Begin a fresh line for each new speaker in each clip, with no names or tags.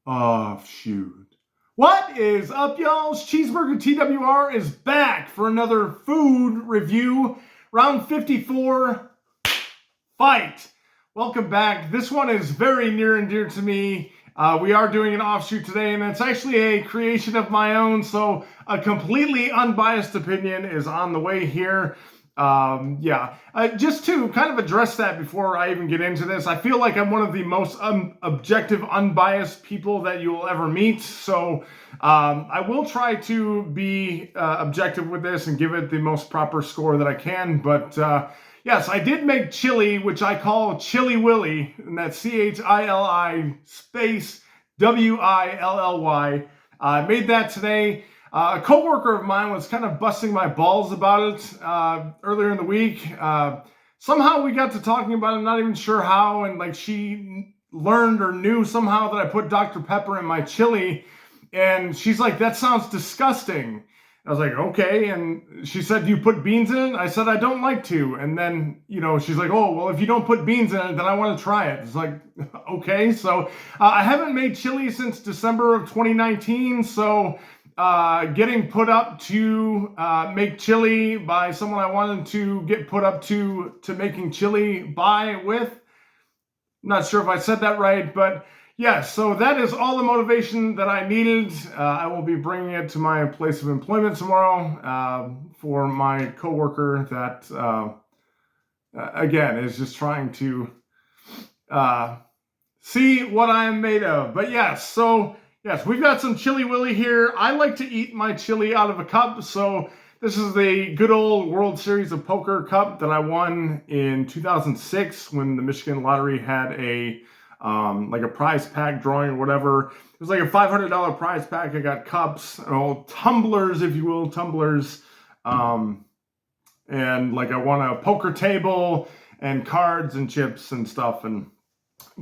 Offshoot. What is up, y'all? Tcheeseburger TwR is back for another food review. Round 54, fight. Welcome back. This one is very near and dear to me. We are doing an offshoot today, and it's actually a creation of my own, so a completely unbiased opinion is on the way here. Just to kind of address that before I even get into this, I feel like I'm one of the most objective, unbiased people that you will ever meet. So I will try to be objective with this and give it the most proper score that I can. But yes, I did make chili, which I call Chili Willy, and that's CHILI space WILLY. I made that today. A coworker of mine was kind of busting my balls about it earlier in the week. Somehow we got to talking about it, I'm not even sure how, and like she learned or knew somehow that I put Dr. Pepper in my chili, and she's like, "That sounds disgusting." I was like, "Okay," and she said, "Do you put beans in it?" I said, "I don't like to," and then, she's like, "Oh, well, if you don't put beans in it, then I want to try it." It's like, okay, so I haven't made chili since December of 2019, so getting put up to make chili by someone I wanted to get put up to making chili with. I'm not sure if I said that right, but yes, so that is all the motivation that I needed. I will be bringing it to my place of employment tomorrow for my coworker that, again, is just trying to see what I am made of. But yes, so yes, we've got some Chili Willy here. I like to eat my chili out of a cup, so this is the good old World Series of Poker cup that I won in 2006 when the Michigan Lottery had a like a prize pack drawing or whatever. It was like a $500 prize pack. I got cups, tumblers, if you will, tumblers, and like I won a poker table and cards and chips and stuff and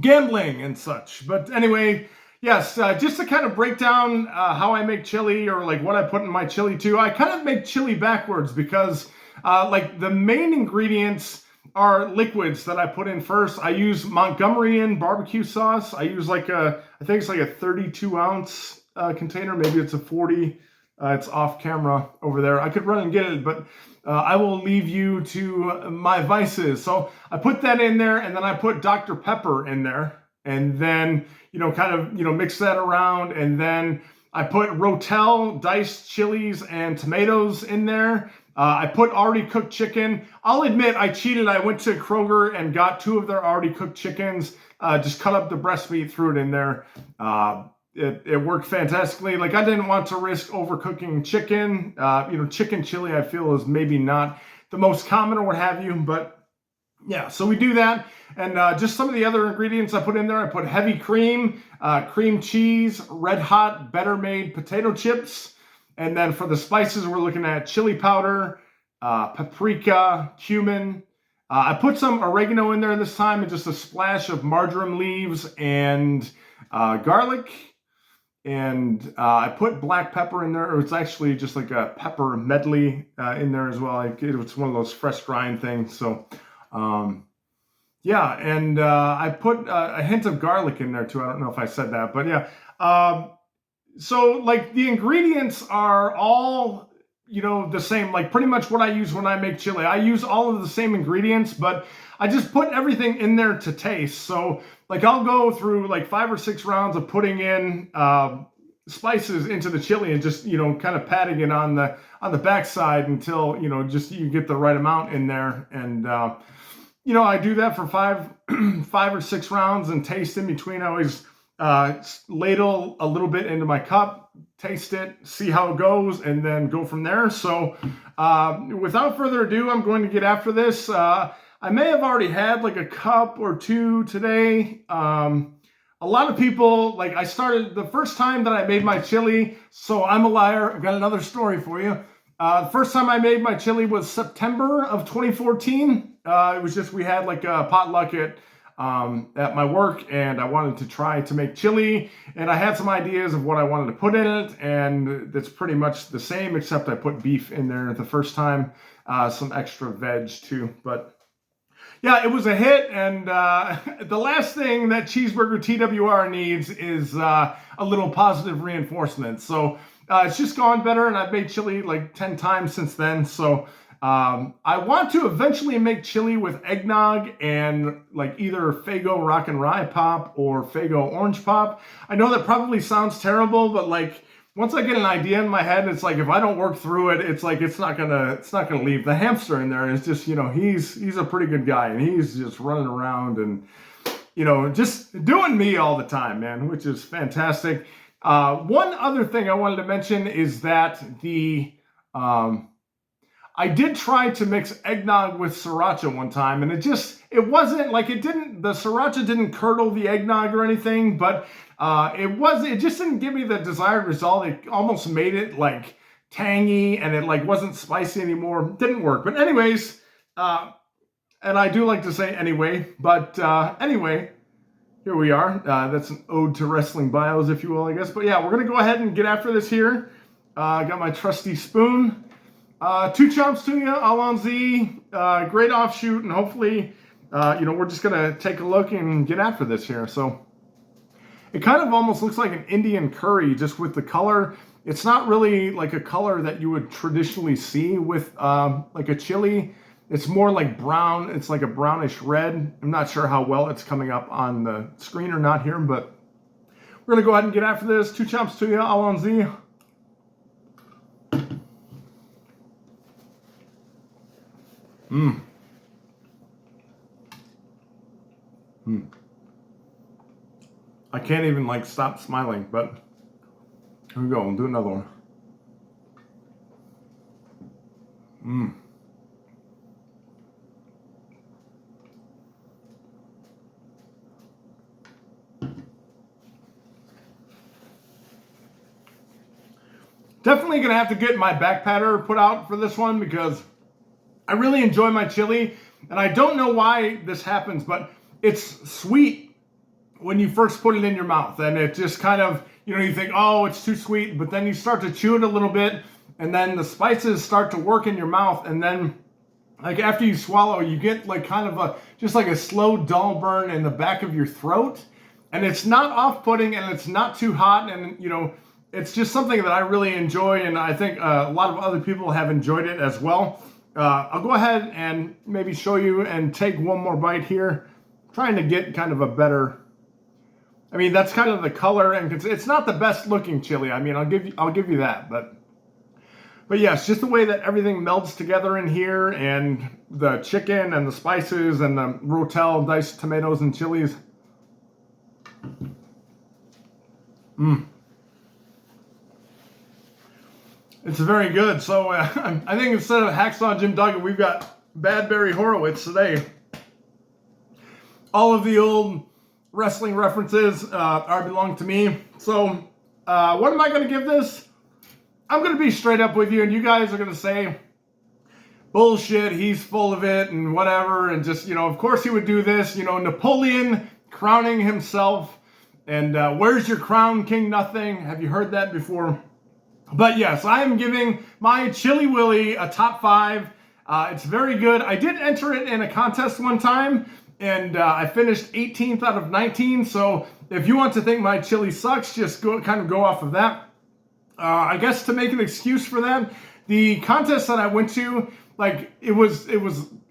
gambling and such. But anyway, yes, just to kind of break down how I make chili, or like what I put in my chili too. I kind of make chili backwards because like the main ingredients are liquids that I put in first. I use Montgomeryan barbecue sauce. I use I think it's like a 32 ounce container. Maybe it's a 40. It's off camera over there. I could run and get it, but I will leave you to my vices. So I put that in there, and then I put Dr. Pepper in there, and then, mix that around. And then I put Rotel diced chilies and tomatoes in there. I put already cooked chicken. I'll admit I cheated. I went to Kroger and got 2 of their already cooked chickens. Just cut up the breast meat, threw it in there. It worked fantastically. Like, I didn't want to risk overcooking chicken. Chicken chili I feel is maybe not the most common or what have you, but yeah, so we do that. And just some of the other ingredients I put in there. I put heavy cream, cream cheese, red hot, better made potato chips. And then for the spices, we're looking at chili powder, paprika, cumin. I put some oregano in there this time, and just a splash of marjoram leaves and garlic. And I put black pepper in there. It's actually just like a pepper medley in there as well. It's one of those fresh grind things. So yeah, and I put a hint of garlic in there too. I don't know if I said that, but yeah. So like the ingredients are all, the same, like pretty much what I use when I make chili. I use all of the same ingredients, but I just put everything in there to taste. So like I'll go through like 5 or 6 rounds of putting in spices into the chili and just, kind of patting it on the backside until, just you get the right amount in there. And, I do that for 5 or 6 rounds and taste in between. I always ladle a little bit into my cup, taste it, see how it goes, and then go from there. So without further ado, I'm going to get after this. I may have already had like a cup or 2 today. A lot of people, like I started the first time that I made my chili, so I'm a liar. I've got another story for you. The first time I made my chili was September of 2014. It was just, we had like a potluck at my work, and I wanted to try to make chili, and I had some ideas of what I wanted to put in it, and it's pretty much the same, except I put beef in there the first time, some extra veg too. But yeah, it was a hit, and the last thing that Tcheeseburger TwR needs is a little positive reinforcement. So it's just gone better, and I've made chili like 10 times since then. So I want to eventually make chili with eggnog and like either Faygo Rock and Rye Pop or Faygo Orange Pop. I know that probably sounds terrible, but like once I get an idea in my head, it's like if I don't work through it, it's like it's not gonna leave. The hamster in there is just, you know, he's a pretty good guy, and he's just running around and, you know, just doing me all the time, man, which is fantastic. One other thing I wanted to mention is that I did try to mix eggnog with sriracha one time, and it wasn't like the sriracha didn't curdle the eggnog or anything, but it just didn't give me the desired result. It almost made it like tangy, and it like wasn't spicy anymore. Didn't work. But anyways, and I do like to say anyway, but anyway, here we are. That's an ode to wrestling bios, if you will, I guess. But yeah, we're gonna go ahead and get after this here. I got my trusty spoon. 2 chomps to you, allons-y, great offshoot, and hopefully, you know, we're just gonna take a look and get after this here. So it kind of almost looks like an Indian curry, just with the color. It's not really like a color that you would traditionally see with like a chili. It's more like brown. It's like a brownish red. I'm not sure how well it's coming up on the screen or not here, but we're gonna go ahead and get after this. 2 chomps to you, allons-y. I can't even like stop smiling, but here we go. We'll do another one. Definitely gonna have to get my back patter put out for this one because I really enjoy my chili, and I don't know why this happens, but it's sweet when you first put it in your mouth, and it just kind of, you know, you think, oh, it's too sweet, but then you start to chew it a little bit, and then the spices start to work in your mouth, and then like after you swallow, you get like kind of just like a slow dull burn in the back of your throat, and it's not off-putting, and it's not too hot, and you know, it's just something that I really enjoy, and I think a lot of other people have enjoyed it as well. I'll go ahead and maybe show you and take one more bite here, trying to get kind of a better, I mean, that's kind of the color, and it's not the best looking chili. I mean, I'll give you that, but yes, just the way that everything melds together in here, and the chicken and the spices and the rotel, diced tomatoes and chilies. It's very good. So I think instead of Hacksaw Jim Duggan, we've got Bad Barry Horowitz today. All of the old wrestling references belong to me. So what am I going to give this? I'm going to be straight up with you, and you guys are going to say, bullshit, he's full of it and whatever, and just, you know, of course he would do this, you know, Napoleon crowning himself, and where's your crown, King Nothing? Have you heard that before? But yes, I am giving my Chili Willy a top 5. It's very good. I did enter it in a contest one time, and I finished 18th out of 19. So if you want to think my chili sucks, just go off of that. I guess to make an excuse for that, the contest that I went to, like it was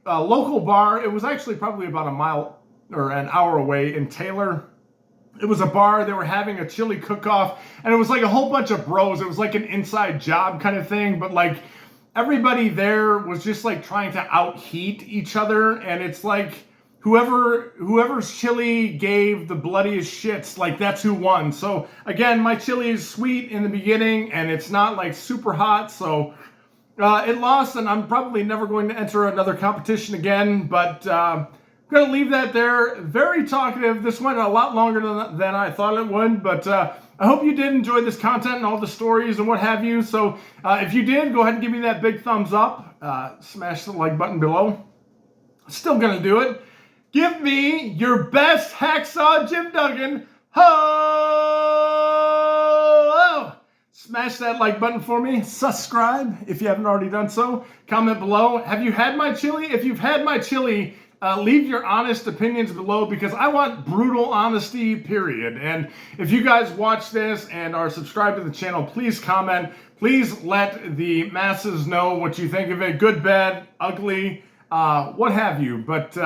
a local bar. It was actually probably about a mile or an hour away in Taylor. It was a bar. They were having a chili cook-off, and it was like a whole bunch of bros. It was like an inside job kind of thing, but like everybody there was just like trying to out-heat each other, and it's like whoever's chili gave the bloodiest shits, like that's who won. So again, my chili is sweet in the beginning, and it's not like super hot, so it lost, and I'm probably never going to enter another competition again, but I'm going to leave that there. Very talkative. This went a lot longer than I thought it would, but I hope you did enjoy this content and all the stories and what have you. So if you did, go ahead and give me that big thumbs up. Smash the like button below. Still going to do it. Give me your best Hacksaw Jim Duggan. Ho! Smash that like button for me. Subscribe if you haven't already done so. Comment below. Have you had my chili? If you've had my chili, leave your honest opinions below, because I want brutal honesty, period. And if you guys watch this and are subscribed to the channel, please comment. Please let the masses know what you think of it. Good, bad, ugly, what have you. But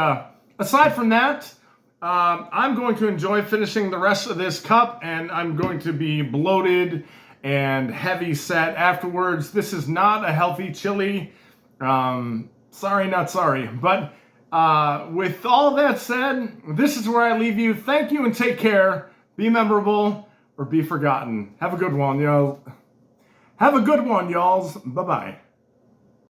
aside from that, I'm going to enjoy finishing the rest of this cup, and I'm going to be bloated and heavy set afterwards. This is not a healthy chili. Sorry, not sorry. But with all that said, this is where I leave you. Thank you and take care. Be memorable or be forgotten. Have a good one, y'all. Have a good one, y'alls. Bye-bye.